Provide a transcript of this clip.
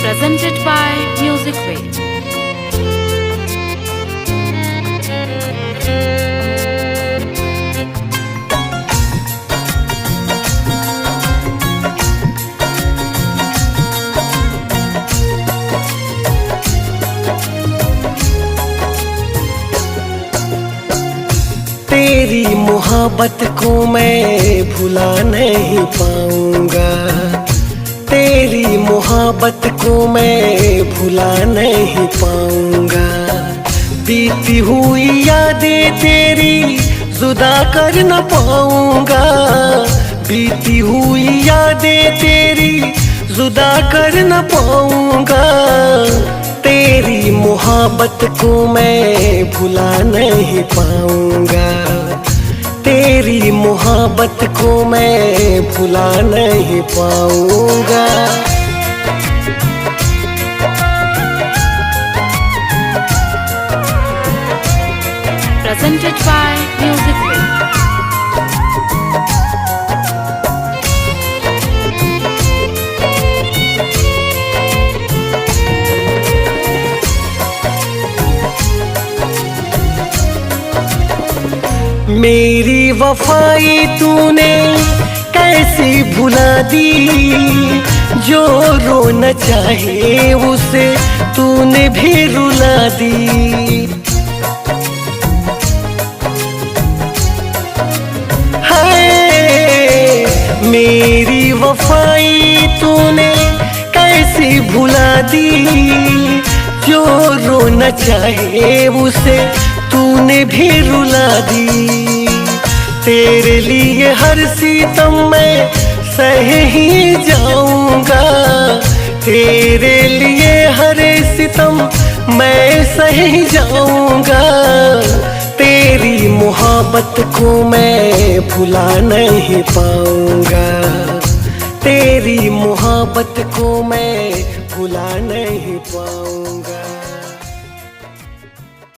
Presented by Music Way. तेरी मोहब्बत को मैं भुला नहीं पाऊंगा, तेरी मोहब्बत को मैं भुला नहीं पाऊंगा। बीती हुई यादें तेरी जुदा कर न पाऊंगा, बीती हुई यादें तेरी जुदा कर न पाऊंगा। तेरी मोहब्बत को मैं भुला नहीं पाऊंगा, तेरी मोहब्बत को मैं भुला नहीं पाऊंगा। Presented by Music Way. मेरी वफाई तूने कैसी भुला दी, जो रोना चाहे उसे तूने भी रुला दी। हाय मेरी वफाई तूने कैसी भुला दी, जो रोना चाहे उसे तूने भी रुला दी। तेरे लिए हर सितम मैं सह ही जाऊंगा, तेरे लिए हर सितम मैं सह ही जाऊंगा। तेरी मोहब्बत को मैं भुला नहीं पाऊंगा, तेरी मोहब्बत को मैं भुला नहीं पाऊंगा।